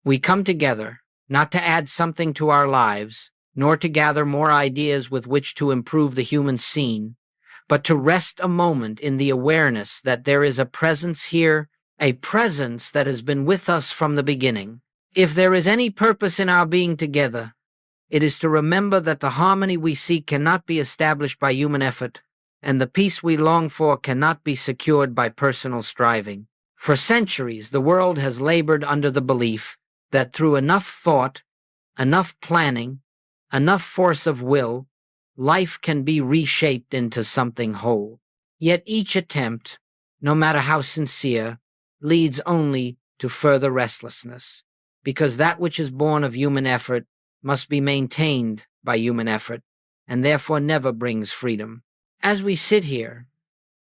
We come together, not to add something to our lives, nor to gather more ideas with which to improve the human scene, but to rest a moment in the awareness that there is a presence here, a presence that has been with us from the beginning. If there is any purpose in our being together, it is to remember that the harmony we seek cannot be established by human effort, and the peace we long for cannot be secured by personal striving. For centuries, the world has labored under the belief that through enough thought, enough planning, enough force of will, life can be reshaped into something whole. Yet each attempt, no matter how sincere, leads only to further restlessness, because that which is born of human effort must be maintained by human effort, and therefore never brings freedom. As we sit here,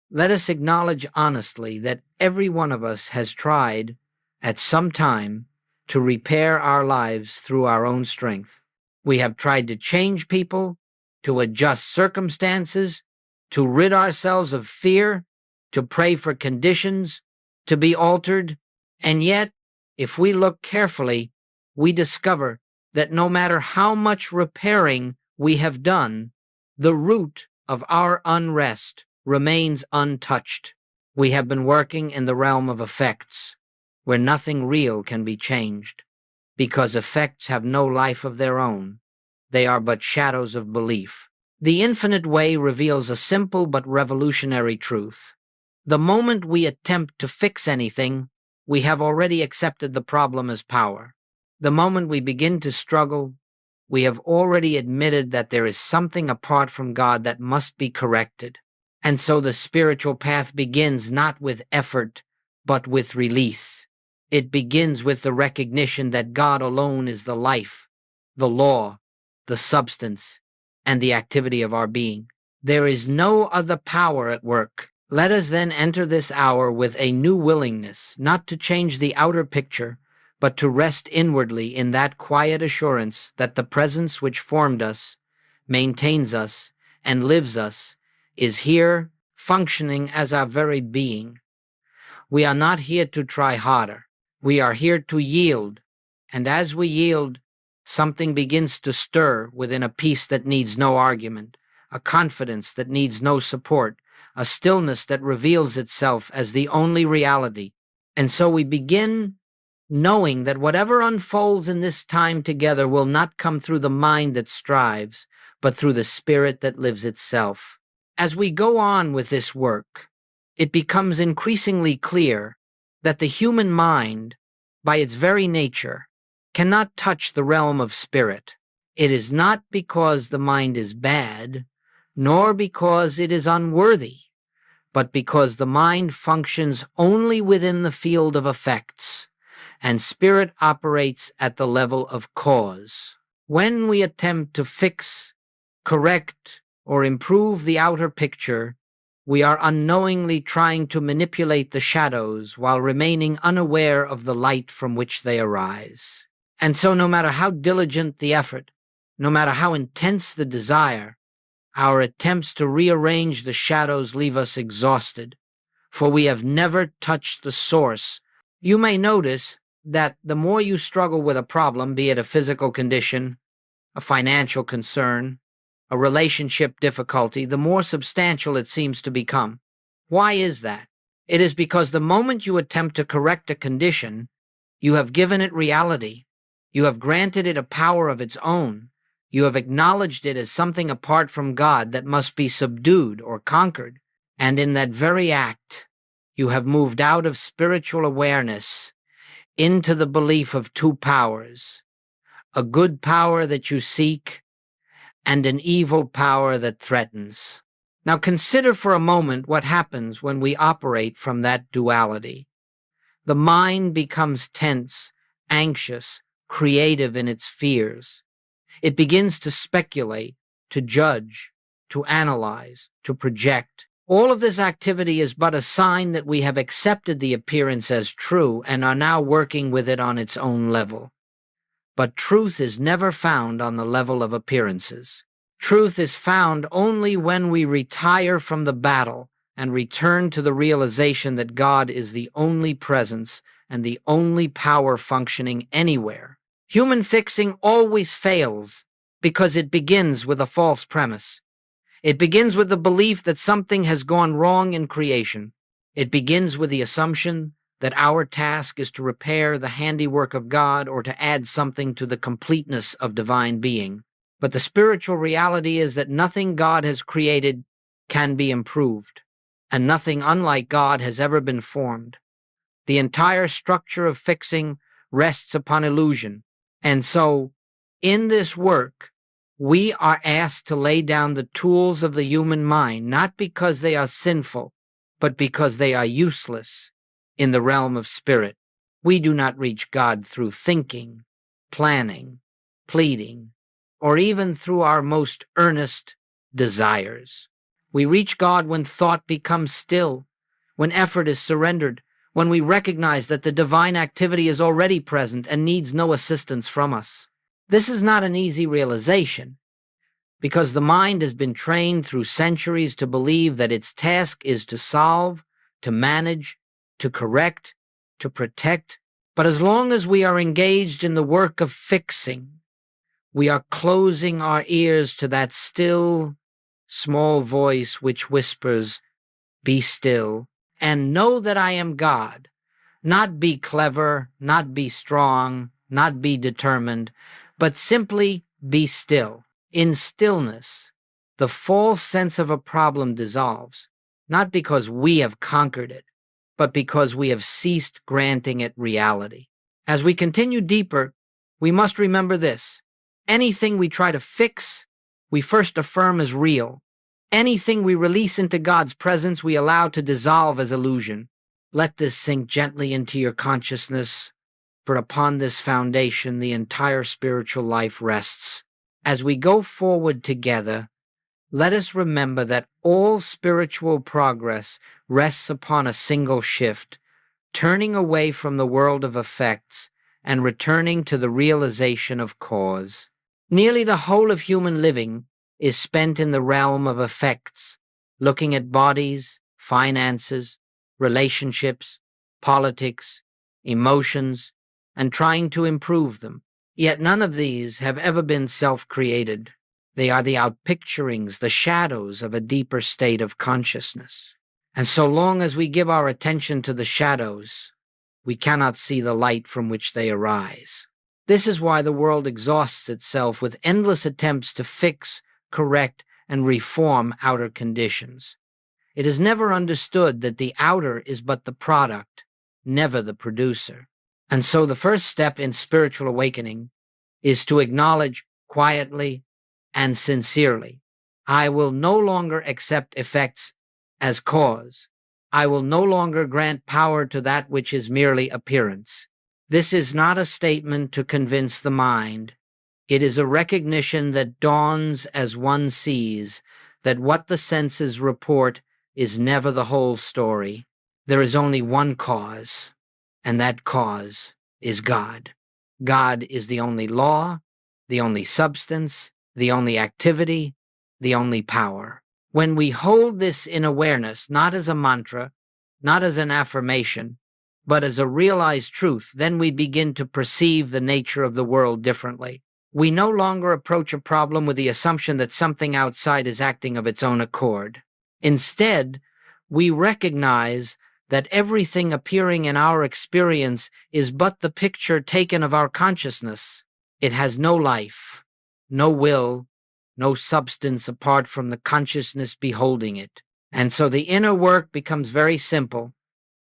let us acknowledge honestly that every one of us has tried, at some time, to repair our lives through our own strength. We have tried to change people, to adjust circumstances, to rid ourselves of fear, to pray for conditions to be altered, and yet, if we look carefully, we discover that no matter how much repairing we have done, the root of our unrest remains untouched. We have been working in the realm of effects, where nothing real can be changed, because effects have no life of their own. They are but shadows of belief. The infinite way reveals a simple but revolutionary truth. The moment we attempt to fix anything, we have already accepted the problem as power. The moment we begin to struggle, we have already admitted that there is something apart from God that must be corrected. And so the spiritual path begins not with effort, but with release. It begins with the recognition that God alone is the life, the law, the substance, and the activity of our being. There is no other power at work. Let us then enter this hour with a new willingness, not to change the outer picture, but to rest inwardly in that quiet assurance that the presence which formed us, maintains us, and lives us, is here, functioning as our very being. We are not here to try harder. We are here to yield, and as we yield, something begins to stir within, a peace that needs no argument, a confidence that needs no support, a stillness that reveals itself as the only reality. And so we begin knowing that whatever unfolds in this time together will not come through the mind that strives, but through the spirit that lives itself. As we go on with this work, it becomes increasingly clear that the human mind, by its very nature, cannot touch the realm of spirit. It is not because the mind is bad, nor because it is unworthy, but because the mind functions only within the field of effects, and spirit operates at the level of cause. When we attempt to fix, correct, or improve the outer picture, we are unknowingly trying to manipulate the shadows while remaining unaware of the light from which they arise. And so no matter how diligent the effort, no matter how intense the desire, our attempts to rearrange the shadows leave us exhausted, for we have never touched the source. You may notice that the more you struggle with a problem, be it a physical condition, a financial concern, a relationship difficulty, the more substantial it seems to become. Why is that? It is because the moment you attempt to correct a condition, you have given it reality. You have granted it a power of its own. You have acknowledged it as something apart from God that must be subdued or conquered. And in that very act, you have moved out of spiritual awareness into the belief of two powers, a good power that you seek and an evil power that threatens. Now consider for a moment what happens when we operate from that duality. The mind becomes tense, anxious, creative in its fears. It begins to speculate, to judge, to analyze, to project. All of this activity is but a sign that we have accepted the appearance as true and are now working with it on its own level. But truth is never found on the level of appearances. Truth is found only when we retire from the battle and return to the realization that God is the only presence and the only power functioning anywhere. Human fixing always fails because it begins with a false premise. It begins with the belief that something has gone wrong in creation. It begins with the assumption that our task is to repair the handiwork of God or to add something to the completeness of divine being. But the spiritual reality is that nothing God has created can be improved, and nothing unlike God has ever been formed. The entire structure of fixing rests upon illusion. And so, in this work, we are asked to lay down the tools of the human mind, not because they are sinful, but because they are useless in the realm of spirit. We do not reach God through thinking, planning, pleading, or even through our most earnest desires. We reach God when thought becomes still, when effort is surrendered, when we recognize that the divine activity is already present and needs no assistance from us. This is not an easy realization, because the mind has been trained through centuries to believe that its task is to solve, to manage, to correct, to protect. But as long as we are engaged in the work of fixing, we are closing our ears to that still, small voice which whispers, "Be still, and know that I am God." Not be clever, not be strong, not be determined, but simply be still. In stillness, the false sense of a problem dissolves, not because we have conquered it, but because we have ceased granting it reality. As we continue deeper, we must remember this. Anything we try to fix, we first affirm as real. Anything we release into God's presence, we allow to dissolve as illusion. Let this sink gently into your consciousness, for upon this foundation the entire spiritual life rests. As we go forward together, let us remember that all spiritual progress rests upon a single shift, turning away from the world of effects and returning to the realization of cause. Nearly the whole of human living is spent in the realm of effects, looking at bodies, finances, relationships, politics, emotions, and trying to improve them. Yet none of these have ever been self-created. They are the outpicturings, the shadows of a deeper state of consciousness. And so long as we give our attention to the shadows, we cannot see the light from which they arise. This is why the world exhausts itself with endless attempts to fix, correct, and reform outer conditions. It is never understood that the outer is but the product, never the producer. And so the first step in spiritual awakening is to acknowledge quietly and sincerely, I will no longer accept effects as cause. I will no longer grant power to that which is merely appearance. This is not a statement to convince the mind. It is a recognition that dawns as one sees that what the senses report is never the whole story. There is only one cause, and that cause is God. God is the only law, the only substance, the only activity, the only power. When we hold this in awareness, not as a mantra, not as an affirmation, but as a realized truth, then we begin to perceive the nature of the world differently. We no longer approach a problem with the assumption that something outside is acting of its own accord. Instead, we recognize that everything appearing in our experience is but the picture taken of our consciousness. It has no life, no will, no substance apart from the consciousness beholding it. And so the inner work becomes very simple,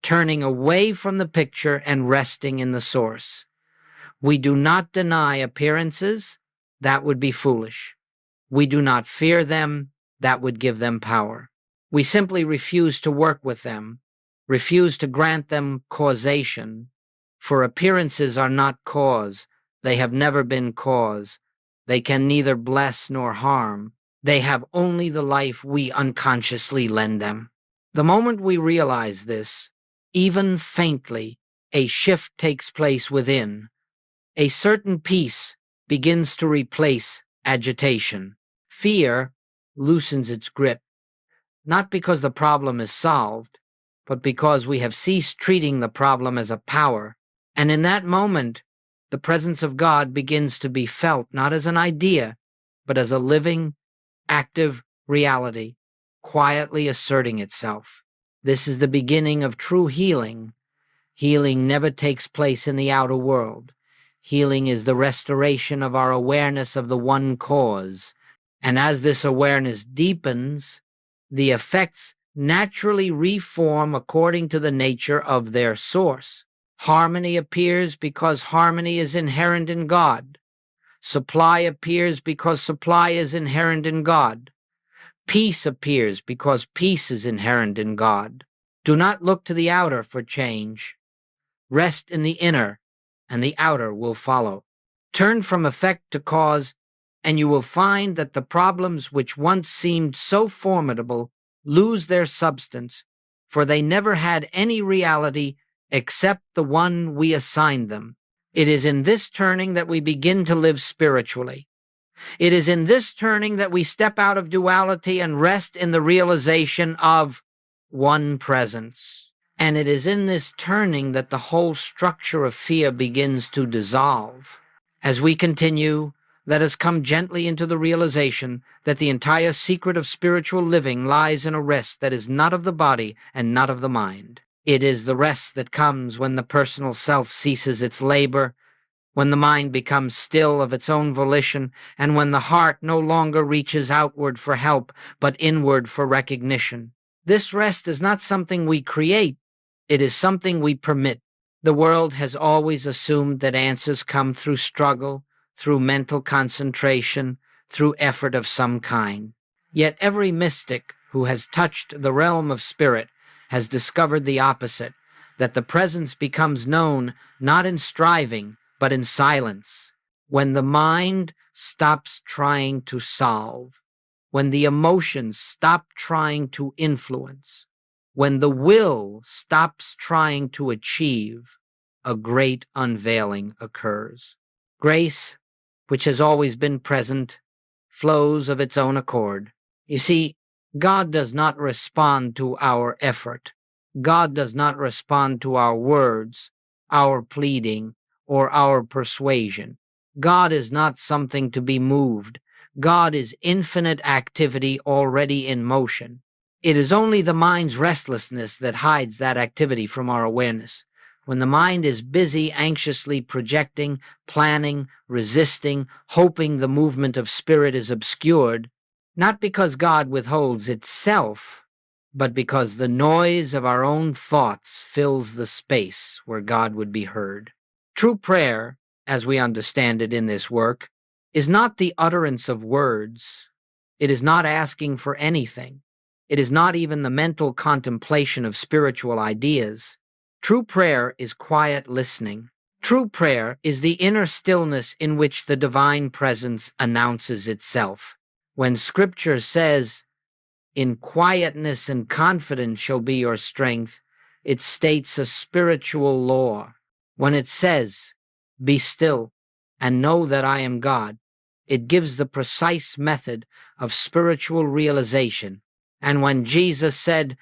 turning away from the picture and resting in the source. We do not deny appearances, that would be foolish. We do not fear them, that would give them power. We simply refuse to work with them, refuse to grant them causation, for appearances are not cause. They have never been cause. They can neither bless nor harm. They have only the life we unconsciously lend them. The moment we realize this, even faintly, a shift takes place within. A certain peace begins to replace agitation. Fear loosens its grip, not because the problem is solved, but because we have ceased treating the problem as a power. And in that moment, the presence of God begins to be felt not as an idea, but as a living, active reality, quietly asserting itself. This is the beginning of true healing. Healing never takes place in the outer world. Healing is the restoration of our awareness of the one cause. And as this awareness deepens, the effects naturally reform according to the nature of their source. Harmony appears because harmony is inherent in God. Supply appears because supply is inherent in God. Peace appears because peace is inherent in God. Do not look to the outer for change. Rest in the inner, and the outer will follow. Turn from effect to cause, and you will find that the problems which once seemed so formidable lose their substance, for they never had any reality except the one we assigned them. It is in this turning that we begin to live spiritually. It is in this turning that we step out of duality and rest in the realization of one presence. And it is in this turning that the whole structure of fear begins to dissolve. As we continue, let us come gently into the realization that the entire secret of spiritual living lies in a rest that is not of the body and not of the mind. It is the rest that comes when the personal self ceases its labor, when the mind becomes still of its own volition, and when the heart no longer reaches outward for help, but inward for recognition. This rest is not something we create, it is something we permit. The world has always assumed that answers come through struggle, through mental concentration, through effort of some kind. Yet every mystic who has touched the realm of spirit has discovered the opposite, that the presence becomes known not in striving, but in silence. When the mind stops trying to solve, when the emotions stop trying to influence, when the will stops trying to achieve, a great unveiling occurs. Grace, which has always been present, flows of its own accord. You see, God does not respond to our effort. God does not respond to our words, our pleading, or our persuasion. God is not something to be moved. God is infinite activity already in motion. It is only the mind's restlessness that hides that activity from our awareness. When the mind is busy anxiously projecting, planning, resisting, hoping the movement of spirit is obscured, not because God withholds itself, but because the noise of our own thoughts fills the space where God would be heard. True prayer, as we understand it in this work, is not the utterance of words. It is not asking for anything. It is not even the mental contemplation of spiritual ideas. True prayer is quiet listening. True prayer is the inner stillness in which the divine presence announces itself. When Scripture says, "In quietness and confidence shall be your strength," it states a spiritual law. When it says, "Be still and know that I am God," it gives the precise method of spiritual realization. And when Jesus said,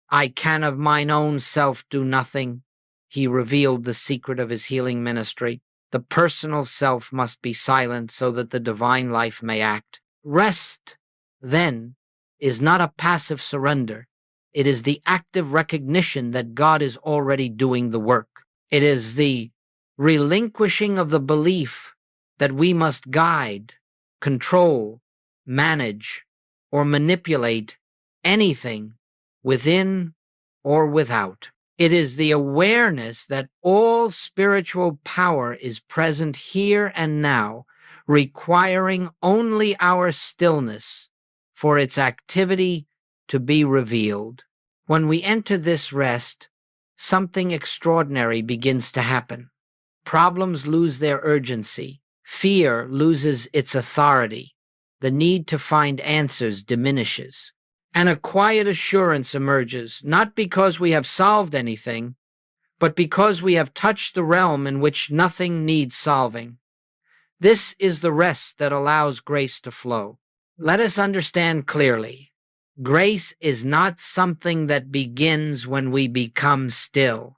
"I can of mine own self do nothing," he revealed the secret of his healing ministry. The personal self must be silent so that the divine life may act. Rest, then, is not a passive surrender. It is the active recognition that God is already doing the work. It is the relinquishing of the belief that we must guide, control, manage, or manipulate anything within or without. It is the awareness that all spiritual power is present here and now, requiring only our stillness for its activity to be revealed. When we enter this rest, something extraordinary begins to happen. Problems lose their urgency. Fear loses its authority. The need to find answers diminishes. And a quiet assurance emerges, not because we have solved anything, but because we have touched the realm in which nothing needs solving. This is the rest that allows grace to flow. Let us understand clearly. Grace is not something that begins when we become still.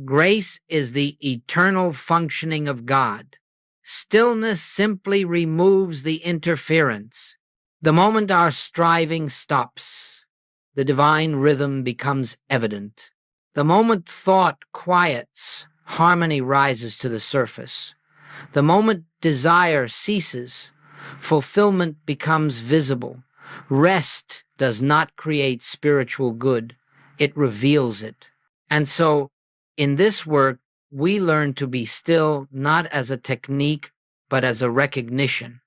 Grace is the eternal functioning of God. Stillness simply removes the interference. The moment our striving stops, the divine rhythm becomes evident. The moment thought quiets, harmony rises to the surface. The moment desire ceases, fulfillment becomes visible. Rest does not create spiritual good, it reveals it. And so, in this work, we learn to be still not as a technique, but as a recognition.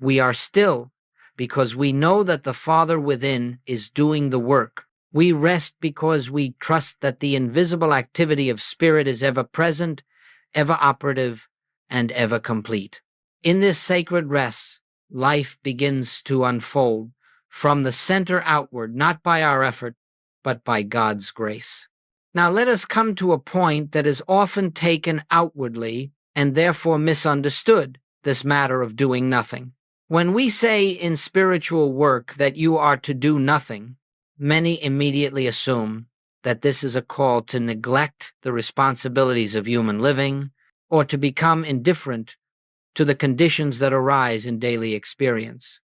We are still because we know that the Father within is doing the work. We rest because we trust that the invisible activity of Spirit is ever present, ever operative, and ever complete. In this sacred rest, life begins to unfold from the center outward, not by our effort, but by God's grace. Now let us come to a point that is often taken outwardly and therefore misunderstood, this matter of doing nothing. When we say in spiritual work that you are to do nothing, many immediately assume that this is a call to neglect the responsibilities of human living or to become indifferent to the conditions that arise in daily experience.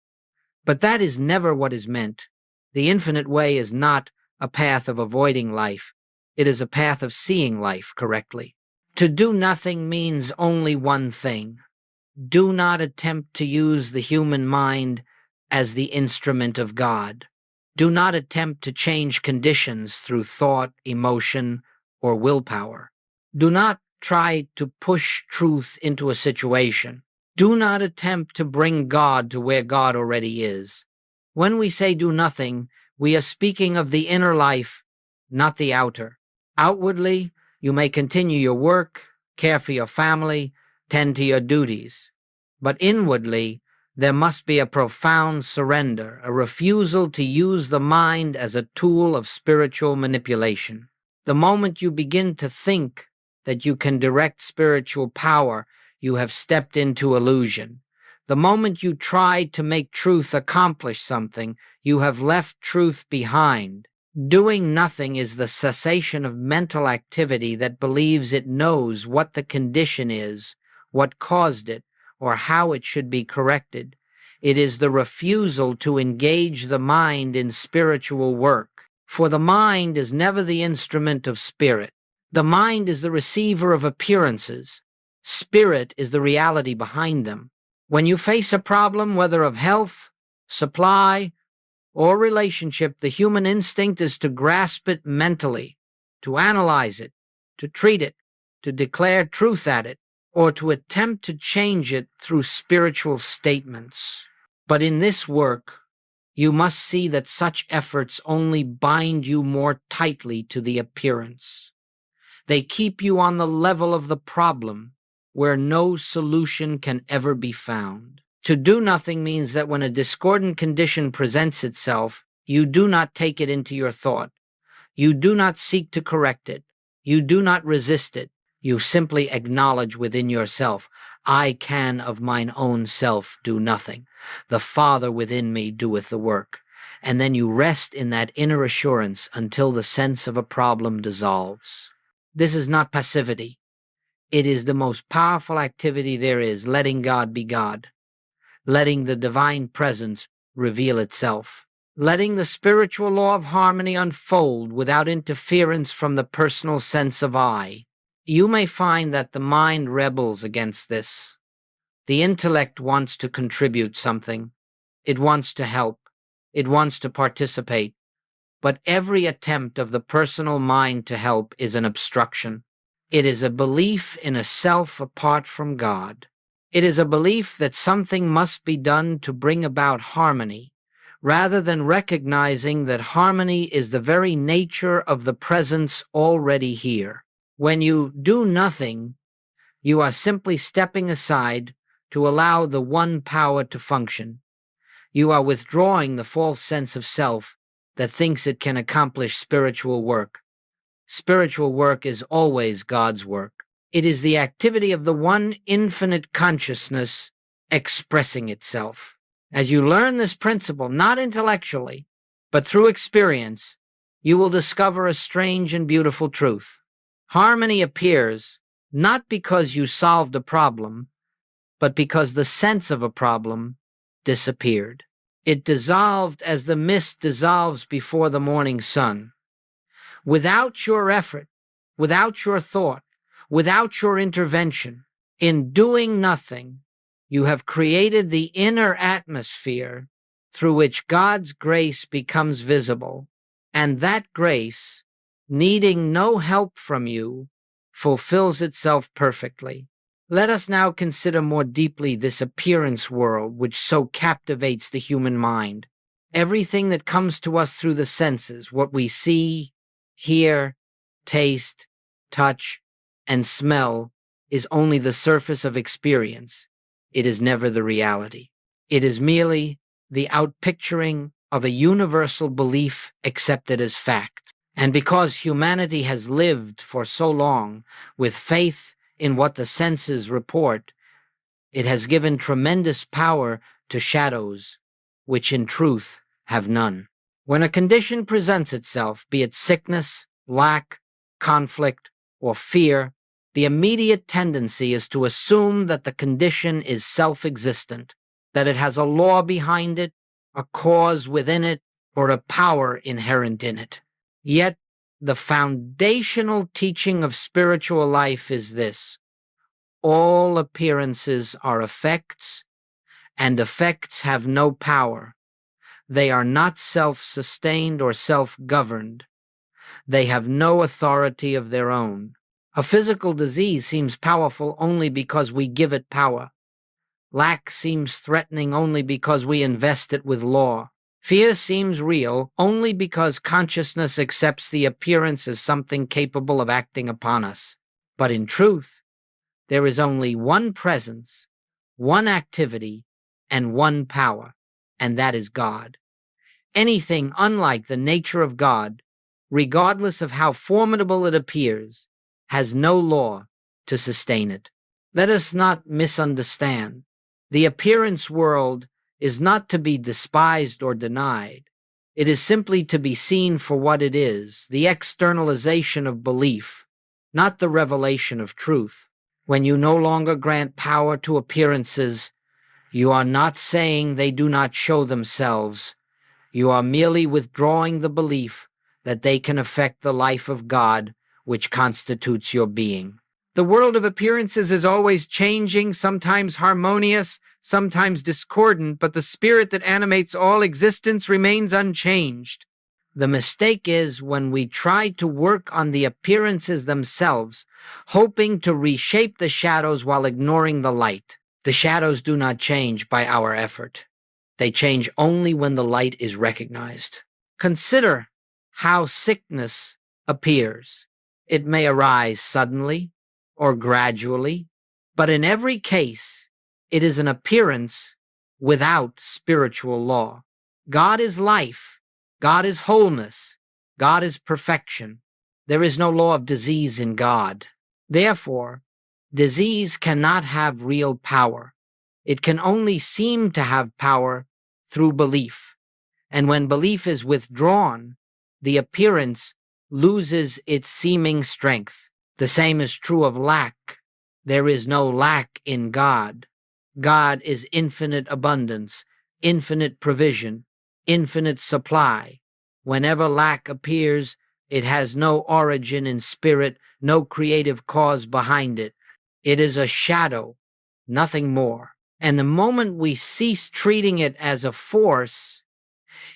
But that is never what is meant. The infinite way is not a path of avoiding life. It is a path of seeing life correctly. To do nothing means only one thing. Do not attempt to use the human mind as the instrument of God. Do not attempt to change conditions through thought, emotion, or willpower. Do not try to push truth into a situation. Do not attempt to bring God to where God already is. When we say do nothing, we are speaking of the inner life, not the outer. Outwardly, you may continue your work, care for your family, tend to your duties. But inwardly, there must be a profound surrender, a refusal to use the mind as a tool of spiritual manipulation. The moment you begin to think that you can direct spiritual power, you have stepped into illusion. The moment you try to make truth accomplish something, you have left truth behind. Doing nothing is the cessation of mental activity that believes it knows what the condition is, what caused it, or how it should be corrected. It is the refusal to engage the mind in spiritual work. For the mind is never the instrument of spirit. The mind is the receiver of appearances. Spirit is the reality behind them. When you face a problem, whether of health, supply, or relationship, the human instinct is to grasp it mentally, to analyze it, to treat it, to declare truth at it, or to attempt to change it through spiritual statements. But in this work, you must see that such efforts only bind you more tightly to the appearance. They keep you on the level of the problem, where no solution can ever be found. To do nothing means that when a discordant condition presents itself, you do not take it into your thought. You do not seek to correct it. You do not resist it. You simply acknowledge within yourself, I can of mine own self do nothing. The Father within me doeth the work. And then you rest in that inner assurance until the sense of a problem dissolves. This is not passivity. It is the most powerful activity there is, letting God be God, letting the divine presence reveal itself, letting the spiritual law of harmony unfold without interference from the personal sense of I. You may find that the mind rebels against this. The intellect wants to contribute something. It wants to help. It wants to participate. But every attempt of the personal mind to help is an obstruction. It is a belief in a self apart from God. It is a belief that something must be done to bring about harmony, rather than recognizing that harmony is the very nature of the presence already here. When you do nothing, you are simply stepping aside to allow the one power to function. You are withdrawing the false sense of self that thinks it can accomplish spiritual work. Spiritual work is always God's work. It is the activity of the one infinite consciousness expressing itself. As you learn this principle, not intellectually, But through experience, you will discover a strange and beautiful truth. Harmony appears not because you solved a problem, but because the sense of a problem disappeared. It dissolved as the mist dissolves before the morning sun. Without your effort, without your thought, without your intervention, in doing nothing, you have created the inner atmosphere through which God's grace becomes visible, and that grace, needing no help from you, fulfills itself perfectly. Let us now consider more deeply this appearance world which so captivates the human mind. Everything that comes to us through the senses, what we see, hear, taste, touch, and smell, is only the surface of experience. It is never the reality. It is merely the outpicturing of a universal belief accepted as fact. And because humanity has lived for so long with faith in what the senses report, it has given tremendous power to shadows, which in truth have none. When a condition presents itself, be it sickness, lack, conflict, or fear, the immediate tendency is to assume that the condition is self-existent, that it has a law behind it, a cause within it, or a power inherent in it. Yet, the foundational teaching of spiritual life is this: all appearances are effects, and effects have no power. They are not self-sustained or self-governed. They have no authority of their own. A physical disease seems powerful only because we give it power. Lack seems threatening only because we invest it with law. Fear seems real only because consciousness accepts the appearance as something capable of acting upon us. But in truth, there is only one presence, one activity, and one power, and that is God. Anything unlike the nature of God, regardless of how formidable it appears, has no law to sustain it. Let us not misunderstand. The appearance world is not to be despised or denied. It is simply to be seen for what it is, the externalization of belief, not the revelation of truth. When you no longer grant power to appearances, you are not saying they do not show themselves. You are merely withdrawing the belief that they can affect the life of God, which constitutes your being. The world of appearances is always changing, sometimes harmonious, sometimes discordant, but the spirit that animates all existence remains unchanged. The mistake is when we try to work on the appearances themselves, hoping to reshape the shadows while ignoring the light. The shadows do not change by our effort. They change only when the light is recognized. Consider how sickness appears. It may arise suddenly or gradually, but in every case, it is an appearance without spiritual law. God is life. God is wholeness. God is perfection. There is no law of disease in God. Therefore, disease cannot have real power. It can only seem to have power through belief. And when belief is withdrawn, the appearance loses its seeming strength. The same is true of lack. There is no lack in God. God is infinite abundance, infinite provision, infinite supply. Whenever lack appears, it has no origin in spirit, no creative cause behind it. It is a shadow, nothing more. And the moment we cease treating it as a force,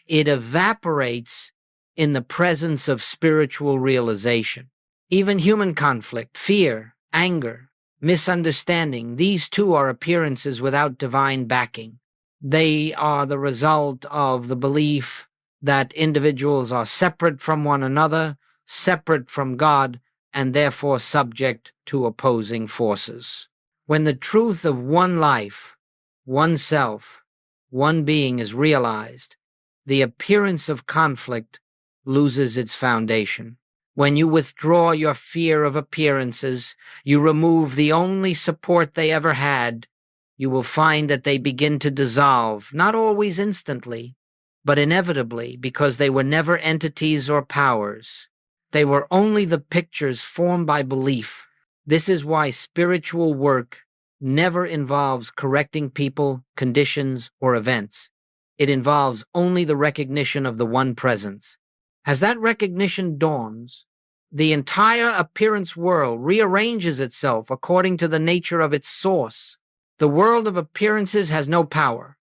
it evaporates in the presence of spiritual realization. Even human conflict, fear, anger, misunderstanding, these too are appearances without divine backing. They are the result of the belief that individuals are separate from one another, separate from God, and therefore subject to opposing forces. When the truth of one life, one self, one being is realized, the appearance of conflict loses its foundation. When you withdraw your fear of appearances, you remove the only support they ever had, you will find that they begin to dissolve, not always instantly, but inevitably because they were never entities or powers. They were only the pictures formed by belief. This is why spiritual work never involves correcting people, conditions, or events. It involves only the recognition of the one presence. As that recognition dawns, the entire appearance world rearranges itself according to the nature of its source. The world of appearances has no power.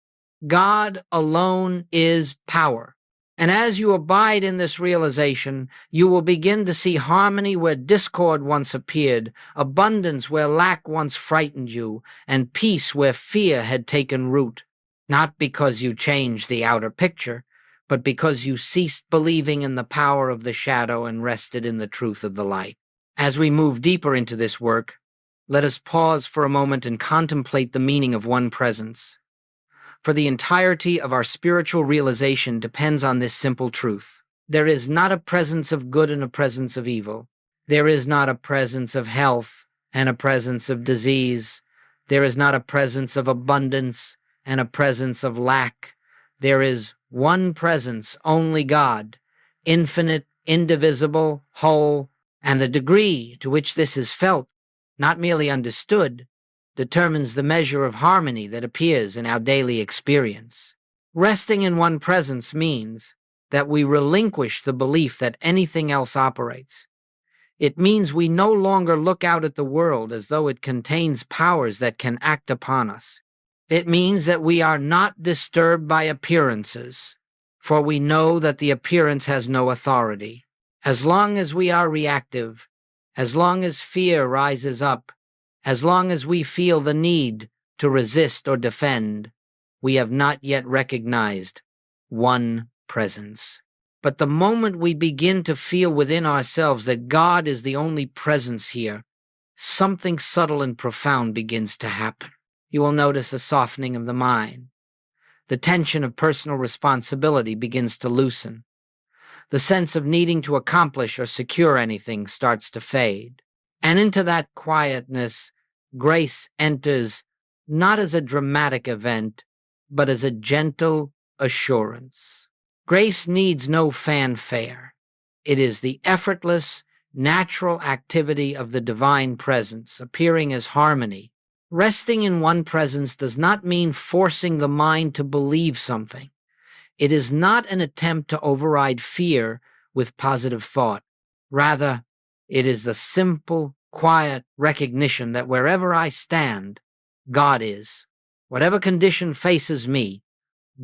God alone is power. And as you abide in this realization, you will begin to see harmony where discord once appeared, abundance where lack once frightened you, and peace where fear had taken root. Not because you changed the outer picture, but because you ceased believing in the power of the shadow and rested in the truth of the light. As we move deeper into this work, let us pause for a moment and contemplate the meaning of one presence. For the entirety of our spiritual realization depends on this simple truth. There is not a presence of good and a presence of evil. There is not a presence of health and a presence of disease. There is not a presence of abundance and a presence of lack. There is one presence, only God, infinite, indivisible, whole, and the degree to which this is felt, not merely understood, determines the measure of harmony that appears in our daily experience. Resting in one presence means that we relinquish the belief that anything else operates. It means we no longer look out at the world as though it contains powers that can act upon us. It means that we are not disturbed by appearances, for we know that the appearance has no authority. As long as we are reactive, as long as fear rises up, as long as we feel the need to resist or defend, we have not yet recognized one presence. But the moment we begin to feel within ourselves that God is the only presence here, something subtle and profound begins to happen. You will notice a softening of the mind. The tension of personal responsibility begins to loosen. The sense of needing to accomplish or secure anything starts to fade. And into that quietness, grace enters not as a dramatic event, but as a gentle assurance. Grace needs no fanfare. It is the effortless, natural activity of the divine presence, appearing as harmony. Resting in one presence does not mean forcing the mind to believe something. It is not an attempt to override fear with positive thought. Rather, it is the simple, quiet recognition that wherever I stand, God is. Whatever condition faces me,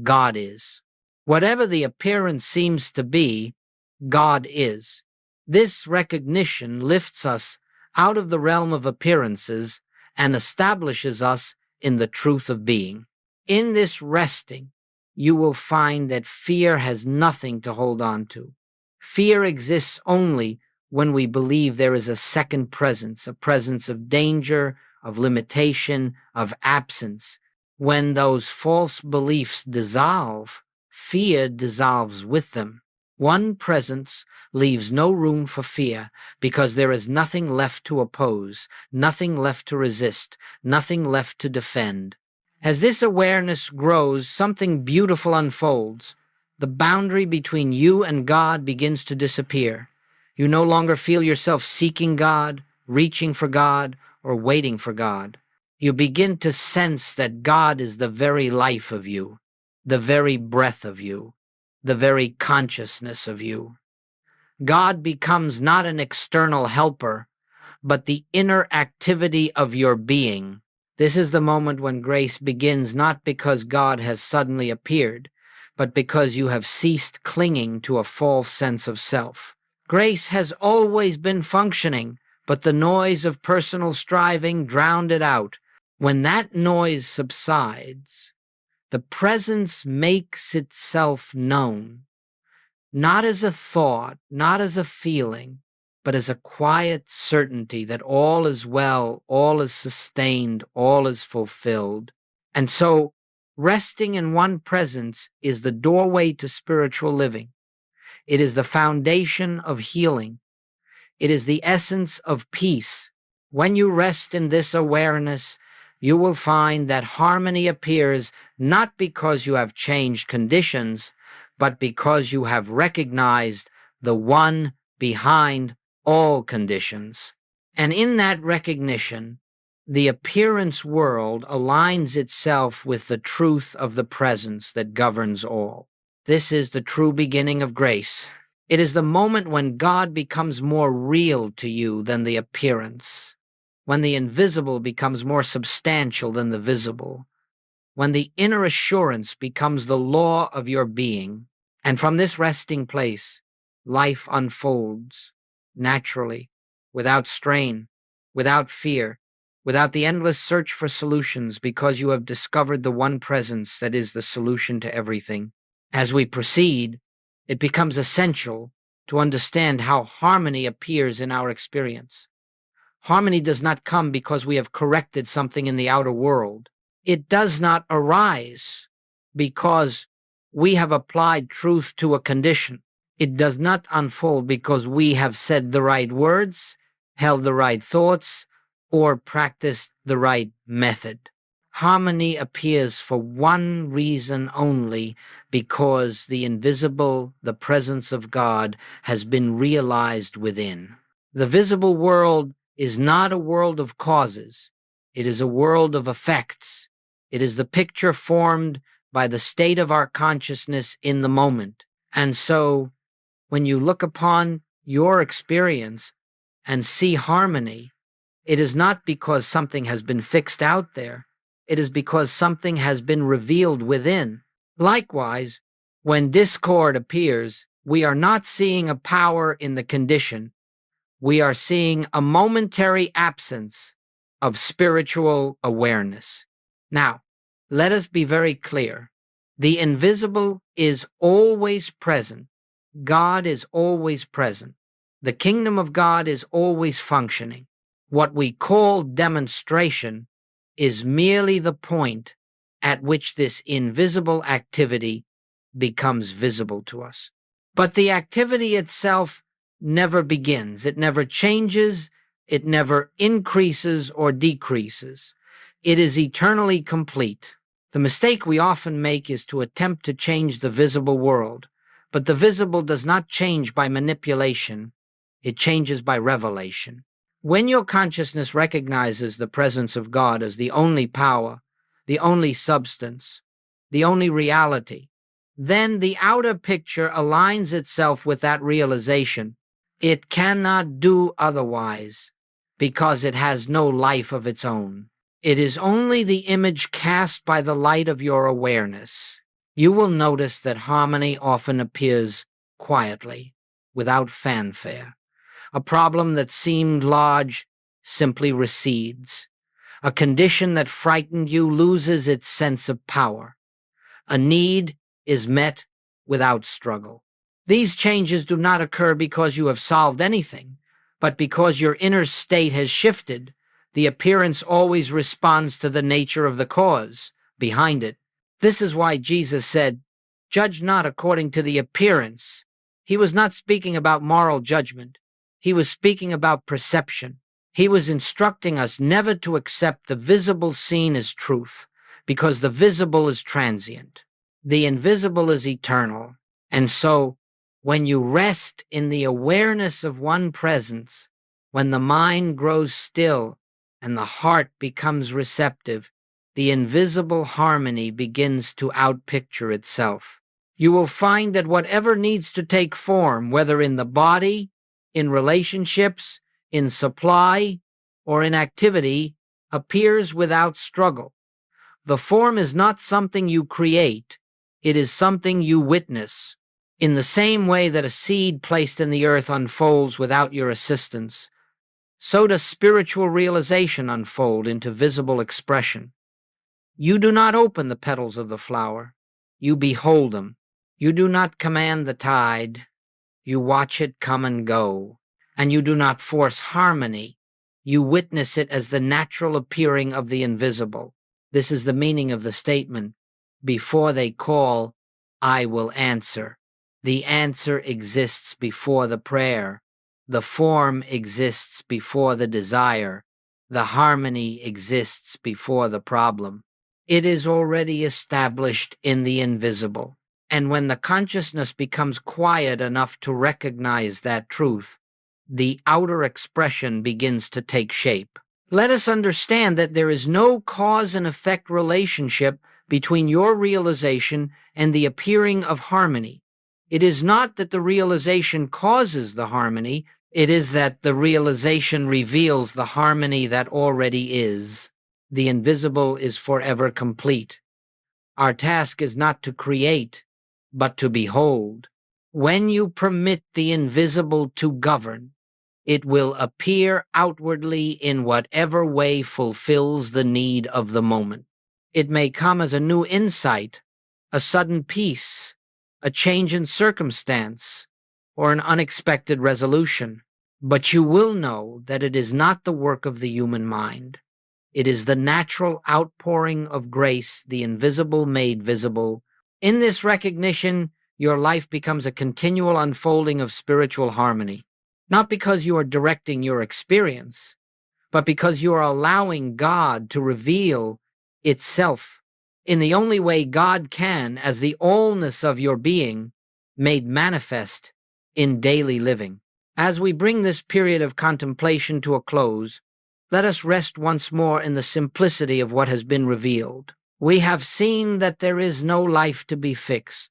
God is. Whatever the appearance seems to be, God is. This recognition lifts us out of the realm of appearances and establishes us in the truth of being. In this resting, you will find that fear has nothing to hold on to. Fear exists only when we believe there is a second presence, a presence of danger, of limitation, of absence. When those false beliefs dissolve, fear dissolves with them. One presence leaves no room for fear because there is nothing left to oppose, nothing left to resist, nothing left to defend. As this awareness grows, something beautiful unfolds. The boundary between you and God begins to disappear. You no longer feel yourself seeking God, reaching for God, or waiting for God. You begin to sense that God is the very life of you, the very breath of you, the very consciousness of you. God becomes not an external helper, but the inner activity of your being. This is the moment when grace begins, not because God has suddenly appeared, but because you have ceased clinging to a false sense of self. Grace has always been functioning, but the noise of personal striving drowned it out. When that noise subsides, the presence makes itself known, not as a thought, not as a feeling, but as a quiet certainty that all is well, all is sustained, all is fulfilled. And so, resting in one presence is the doorway to spiritual living. It is the foundation of healing. It is the essence of peace. When you rest in this awareness, you will find that harmony appears not because you have changed conditions, but because you have recognized the one behind all conditions. And in that recognition, the appearance world aligns itself with the truth of the presence that governs all. This is the true beginning of grace. It is the moment when God becomes more real to you than the appearance, when the invisible becomes more substantial than the visible, when the inner assurance becomes the law of your being. And from this resting place, life unfolds naturally, without strain, without fear, without the endless search for solutions, because you have discovered the one presence that is the solution to everything. As we proceed, it becomes essential to understand how harmony appears in our experience. Harmony does not come because we have corrected something in the outer world. It does not arise because we have applied truth to a condition. It does not unfold because we have said the right words, held the right thoughts, or practiced the right method. Harmony appears for one reason only, because the invisible, the presence of God, has been realized within. The visible world is not a world of causes. It is a world of effects. It is the picture formed by the state of our consciousness in the moment. And so, when you look upon your experience and see harmony, it is not because something has been fixed out there. It is because something has been revealed within. Likewise, when discord appears, we are not seeing a power in the condition. We are seeing a momentary absence of spiritual awareness. Now, let us be very clear. The invisible is always present. God is always present. The kingdom of God is always functioning. What we call demonstration is merely the point at which this invisible activity becomes visible to us. But the activity itself never begins. It never changes. It never increases or decreases. It is eternally complete. The mistake we often make is to attempt to change the visible world. But the visible does not change by manipulation. It changes by revelation. When your consciousness recognizes the presence of God as the only power, the only substance, the only reality, then the outer picture aligns itself with that realization. It cannot do otherwise because it has no life of its own. It is only the image cast by the light of your awareness. You will notice that harmony often appears quietly, without fanfare. A problem that seemed large simply recedes. A condition that frightened you loses its sense of power. A need is met without struggle. These changes do not occur because you have solved anything, but because your inner state has shifted. The appearance always responds to the nature of the cause behind it. This is why Jesus said, "Judge not according to the appearance." He was not speaking about moral judgment. He was speaking about perception. He was instructing us never to accept the visible seen as truth, because the visible is transient. The invisible is eternal. And so, when you rest in the awareness of one presence, when the mind grows still and the heart becomes receptive, the invisible harmony begins to outpicture itself. You will find that whatever needs to take form, whether in the body, in relationships, in supply, or in activity, appears without struggle. The form is not something you create, it is something you witness. In the same way that a seed placed in the earth unfolds without your assistance, so does spiritual realization unfold into visible expression. You do not open the petals of the flower, you behold them. You do not command the tide, you watch it come and go. And you do not force harmony, you witness it as the natural appearing of the invisible. This is the meaning of the statement, "Before they call, I will answer." The answer exists before the prayer. The form exists before the desire. The harmony exists before the problem. It is already established in the invisible. And when the consciousness becomes quiet enough to recognize that truth, the outer expression begins to take shape. Let us understand that there is no cause and effect relationship between your realization and the appearing of harmony. It is not that the realization causes the harmony, it is that the realization reveals the harmony that already is. The invisible is forever complete. Our task is not to create, but to behold. When you permit the invisible to govern, it will appear outwardly in whatever way fulfills the need of the moment. It may come as a new insight, a sudden peace, a change in circumstance, or an unexpected resolution. But you will know that it is not the work of the human mind. It is the natural outpouring of grace, the invisible made visible. In this recognition, your life becomes a continual unfolding of spiritual harmony. Not because you are directing your experience, but because you are allowing God to reveal itself in the only way God can, as the allness of your being made manifest in daily living. As we bring this period of contemplation to a close, let us rest once more in the simplicity of what has been revealed. We have seen that there is no life to be fixed,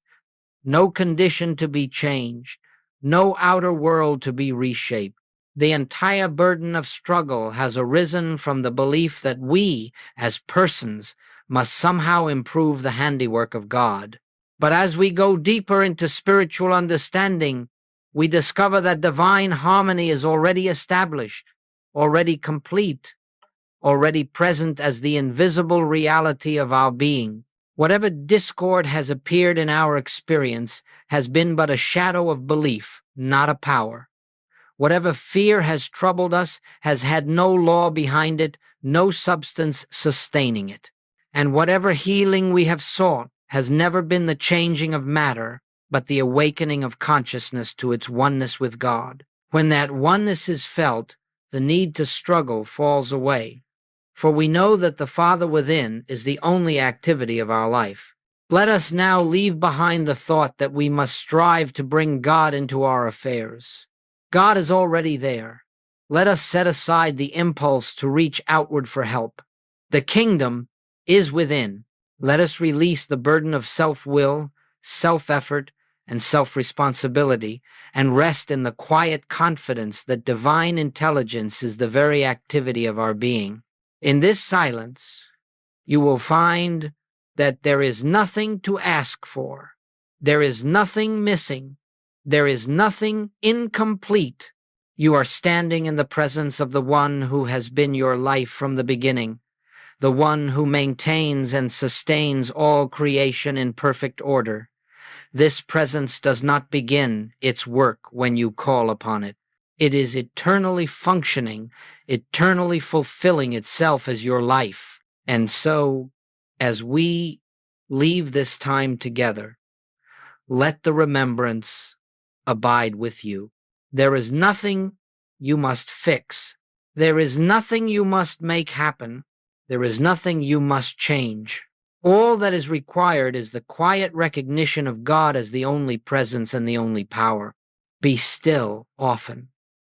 no condition to be changed, no outer world to be reshaped. The entire burden of struggle has arisen from the belief that we, as persons, must somehow improve the handiwork of God. But as we go deeper into spiritual understanding, we discover that divine harmony is already established, already complete, already present as the invisible reality of our being. Whatever discord has appeared in our experience has been but a shadow of belief, not a power. Whatever fear has troubled us has had no law behind it, no substance sustaining it. And whatever healing we have sought has never been the changing of matter, but the awakening of consciousness to its oneness with God. When that oneness is felt, the need to struggle falls away, for we know that the Father within is the only activity of our life. Let us now leave behind the thought that we must strive to bring God into our affairs. God is already there. Let us set aside the impulse to reach outward for help. The kingdom is within. Let us release the burden of self-will, self-effort, and self-responsibility, and rest in the quiet confidence that divine intelligence is the very activity of our being. In this silence, you will find that there is nothing to ask for. There is nothing missing. There is nothing incomplete. You are standing in the presence of the one who has been your life from the beginning, the one who maintains and sustains all creation in perfect order. This presence does not begin its work when you call upon it. It is eternally functioning, eternally fulfilling itself as your life. And so, as we leave this time together, let the remembrance abide with you. There is nothing you must fix. There is nothing you must make happen. There is nothing you must change. All that is required is the quiet recognition of God as the only presence and the only power. Be still often.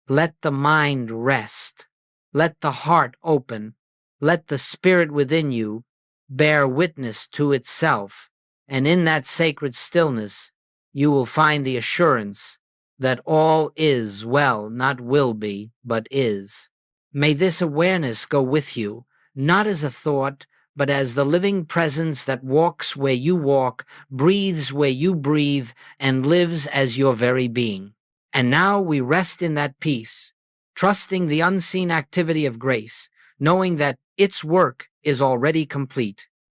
Let the mind rest. Let the heart open. Let the spirit within you bear witness to itself. And in that sacred stillness, you will find the assurance that all is well, not will be, but is. May this awareness go with you, not as a thought, but as the living presence that walks where you walk, breathes where you breathe, and lives as your very being. And now we rest in that peace, trusting the unseen activity of grace, knowing that its work is already complete.